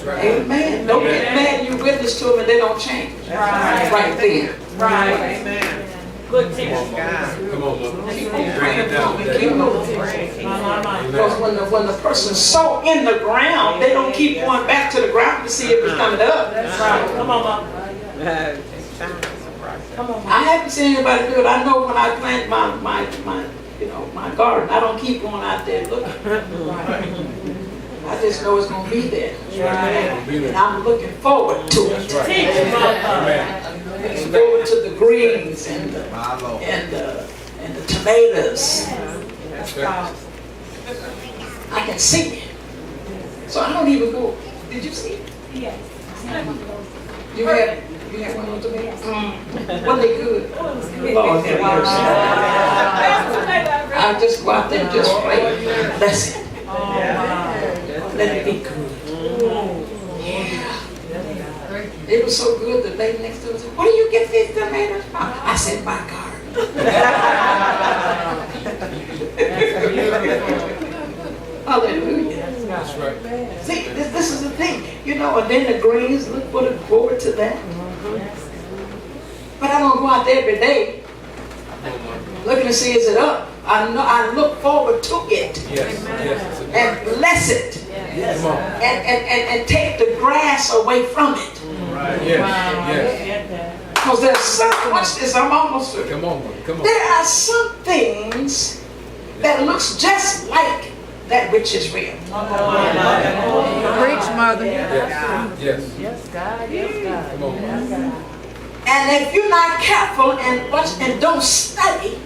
Amen. Don't get mad you witness to them and they don't change. Right there. Right. Amen. Good teaching. God. Come on, mother. Keep on praying for me. Keep moving. Because when the person's so in the ground, they don't keep going back to the ground to see if it's coming up. That's right. Come on, mama. It's time. It's a process. Come on, I mama. haven't seen anybody do it. I know when I plant my garden, I don't keep going out there looking. I just know it's going to be there. And I'm looking forward to it. Teach, mama. Looking forward to the greens and the tomatoes. I can see it. So I don't even go. Did you see it? Yes. You had one of those tomatoes? Wasn't they good? Lord have mercy. I'll just go out there and just pray. Bless it. Let it be good. Yeah. It was so good, the lady next to us said, where do you get these tomatoes from? I said, my garden. Hallelujah. That's right. See, this is the thing. You know, and then the greens, look forward to that. But I don't go out there every day looking to see is it up. I look forward to it. Yes. Yes. And bless it. Come on. And take the grass away from it. Right. Yes. Yes. Because there's some, watch this, I'm almost through. Come on, mother. Come on. There are some things that looks just like that which is real. Preach, mother. Yes. Yes. Yes, God. Yes, God. Come on, mother. And if you're not careful and watch and don't study,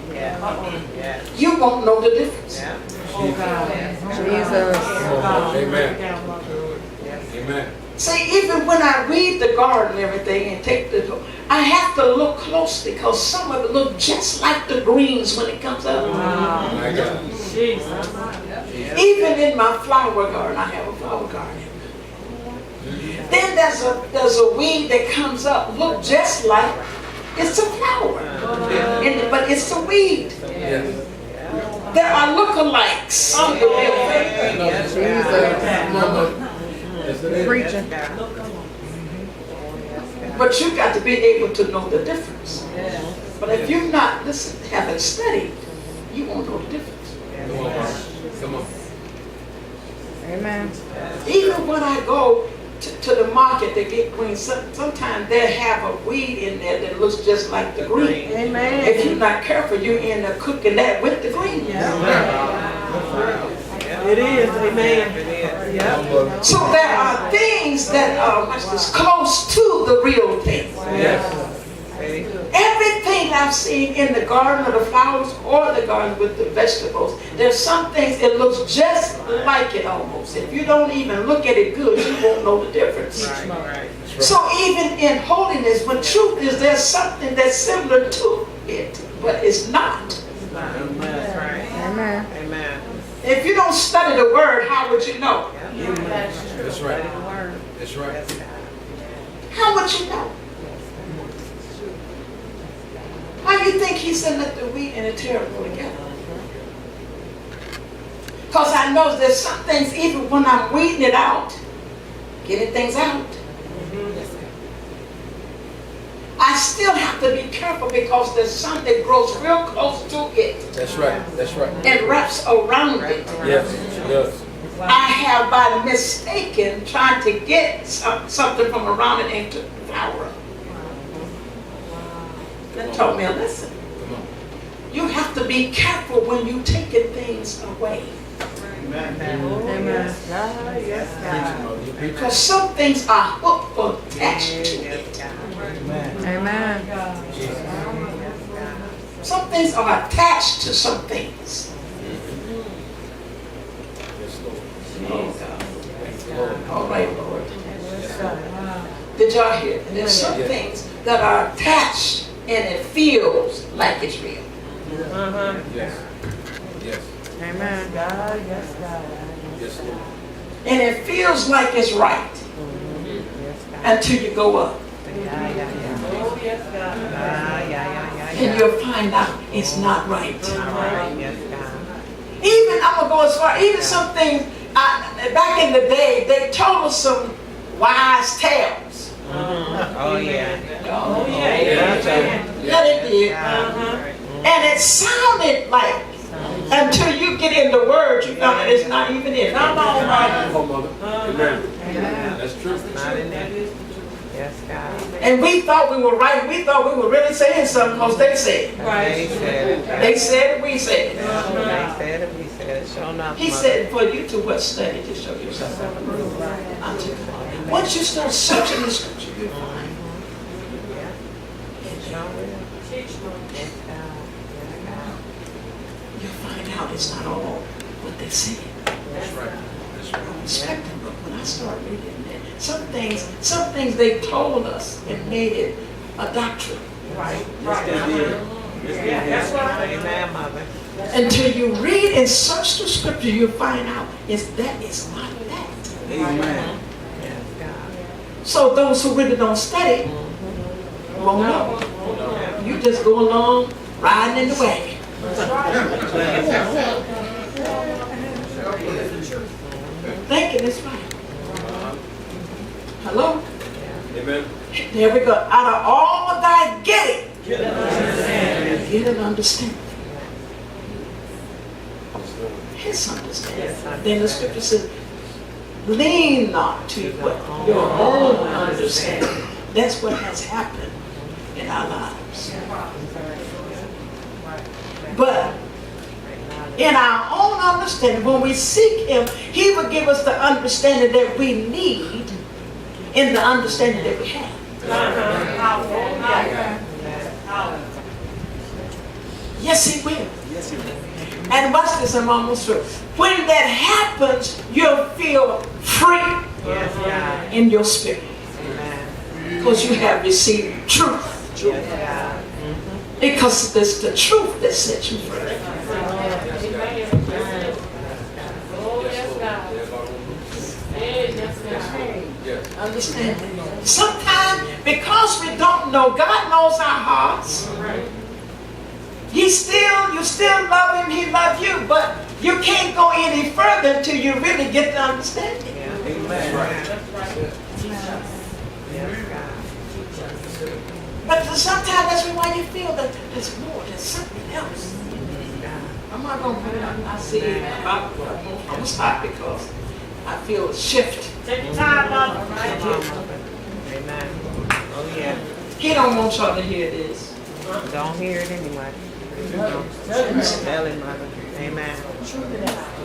you won't know the difference. Jesus. Come on, mother. Amen. Amen. See, even when I read the garden and everything and take I have to look closely because some of it look just like the greens when it comes up. My God. Even in my flower garden, I have a flower garden. Then there's a weed that comes up, look just like it's a flower, but it's a weed. Yes. There are lookalikes on the building. Preaching. But you got to be able to know the difference. But if you're not, haven't studied, you won't know the difference. Come on. Amen. Even when I go to the market to get green, sometimes they have a weed in there that looks just like the green. Amen. If you're not careful, you end up cooking that with the green. It is. Amen. Yep. So there are things that are close to the real thing. Yes. Everything I've seen in the garden of the flowers or the garden with the vegetables, there's some things that looks just like it almost. If you don't even look at it good, you won't know the difference. Right. So even in holiness, when truth is, there's something that's similar to it, but it's not. That's right. Amen. Amen. If you don't study the word, how would you know? That's right. That's right. How would you know? How do you think he said let the wheat and the tare grow together? Because I know there's some things, even when I'm weeding it out, getting things out, I still have to be careful because there's some that grows real close to it That's right. That's right. and wraps around it. Yes. It does. I have by mistaken tried to get something from around it and took the flower up. That taught me a lesson. Come on. You have to be careful when you taking things away. Amen. Yes, God. Because some things are hooked or attached to it. Amen. Some things are attached to some things. All right, Lord. Did y'all hear? And there's some things that are attached and it feels like it's real. Yes. Yes. Amen. Yes, God. Yes, Lord. And it feels like it's right until you go up. Oh, yes, God. And you'll find out it's not right. Yes, God. Even, I'm going to go as far, even some things, back in the day, they told us some wise tales. Oh, yeah. Oh, Yeah. yeah, they did. And it sounded like, until you get in the word, you found that it's not even in it. Come on, Mike. Come on, Mother. Amen. That's true. Not in there. Yes, God. And we thought we were right. We thought we were really saying something because they said it. They Right. said it. They said it, we said it. They said it. We said it. Sure enough. He said for you to what study to show yourself approved. Once you start searching the scripture, you find. You find out it's not all what they say. That's right. That's right. I respect them, but when I start reading it, some things they told us and made it a doctrine. Right. Yeah, that's right. Amen, Mother. Until you read and search the scripture, you find out it's not that. Amen. Yes, God. So those who really don't study won't know. You just go along riding in the wagon. Thinking it's right. Hello? Amen. There we go. Out of all thy getting, get an understanding. His understanding. Then the scripture says, lean not to what? Your own understanding. That's what has happened in our lives. But in our own understanding, when we seek Him, He will give us the understanding that we need in the understanding that we have. Yes, He will. Yes, He will. And watch this, I'm almost through. When that happens, you'll feel free Yes, God. in your spirit. Amen. Because you have received truth. Yes, God. Because it's the truth that sets you free. Oh, yes, God. Hey, yes, God. Understand? Sometimes, because we don't know, God knows our hearts. You still love him, he loves you, but you can't go any further until you really get the understanding. Amen. But sometimes that's why you feel that there's more, there's something else. I'm not going to put it on. I see it. I'm going to stop because I feel a shift. Take your time, Mama. Amen. Oh, yeah. He don't want y'all to hear this. Don't hear it anyway. Tell him, mother. Amen.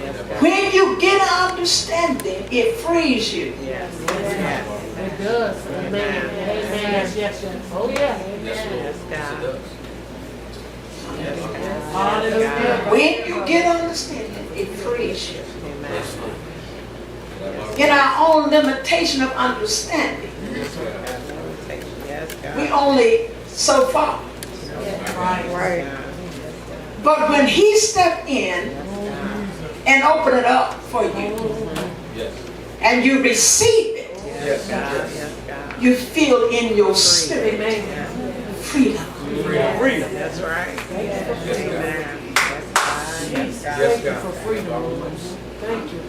Yes, God. When you get an understanding, it frees you. Yes. Yes. It does. Amen. Amen. Yes, yes, yes. Oh, yeah. Yes, God. Hallelujah. When you get understanding, it frees you. Amen. In our own limitation of understanding, Yes, God. we only so far. Right. But when he stepped in and opened it up for you, and you receive it, Yes, God. Yes, God. you feel in your spirit freedom. That's right. Amen. Yes, God. Yes, God. For freedom. Thank you.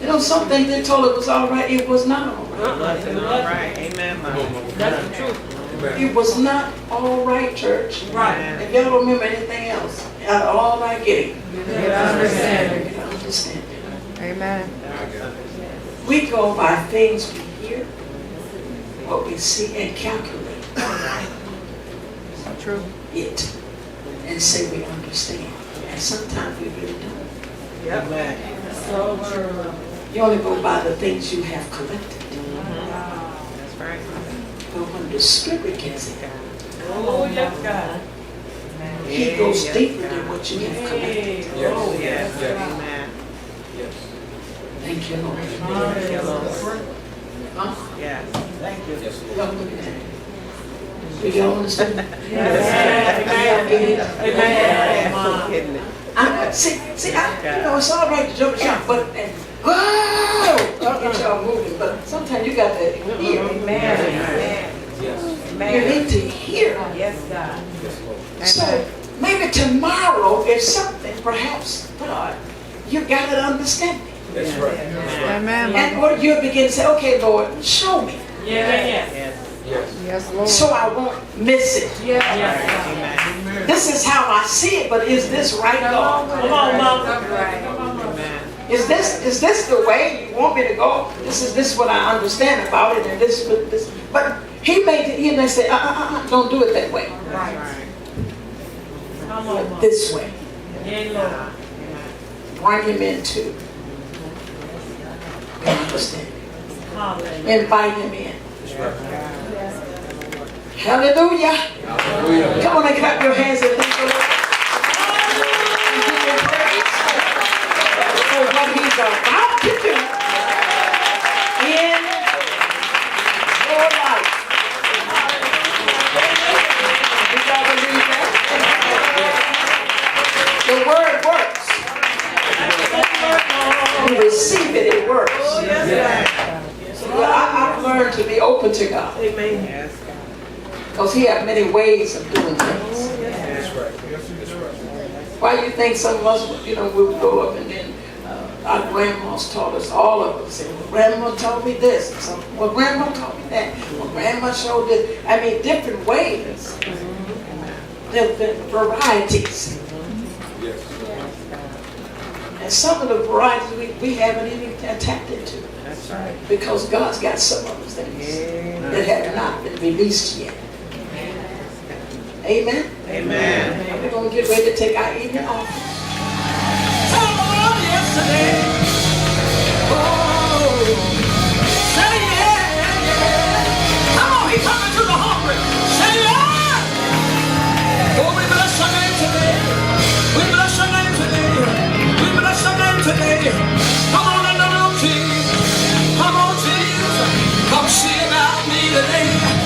You know, some things they told it was all right, it was not all right. Wasn't all right. Amen, mother. That's the truth. It was not all right, church. Right. If y'all don't remember anything else, all right, get it. Get understanding. Get understanding. Amen. We go by things we hear, what we see, and calculate True. it, and say we understand. And sometimes we really don't. Amen. So true. You only go by the things you have collected. That's right. But when the Spirit gets it, Oh, yes, God. He goes deeper than what you have collected. Oh, Yes. Amen. Thank you, Lord. Thank you, Lord. Huh? Yes. Thank you. Y'all look at that. Do y'all understand? Amen. See, you know, it's all right to jump and shout, but whoa, get y'all moving. But sometimes you got to hear. You need to hear. Yes, God. So maybe tomorrow, if something, perhaps, God, you got to understand it. That's right. Amen. And what you begin to say, okay, Lord, show me, Yes. Yes. Yes, Lord. so I won't miss it. Yes. Amen. This is how I see it, but is this right, God? Come on, Mama. Amen. Is this the way you want me to go? This is what I understand about it, and this. But he made it. He said, don't do it that way. Right. Come on, Mama. This way. Yeah, Lord. Bring him into understanding. Hallelujah. Invite him in. Hallelujah. Hallelujah. Come on and clap your hands and thank the Lord. And give him praise for what he's about to do in your life. Did y'all believe that? The word works. You receive it, it works. So I've learned to be open to God. Amen. Yes, God. Because he has many ways of doing things. That's right. That's right. Why do you think some of us, we would grow up and then our grandmas taught us, all of us, say, well, grandma taught me this. And some, well, grandma taught me that. Well, grandma showed this. I mean, different ways. Different varieties. Yes. And some of the varieties we haven't even tapped into. That's right. Because God's got some of those things that have not been released yet. Amen? Amen. We're going to get ready to take our evening offering. Come on, the name.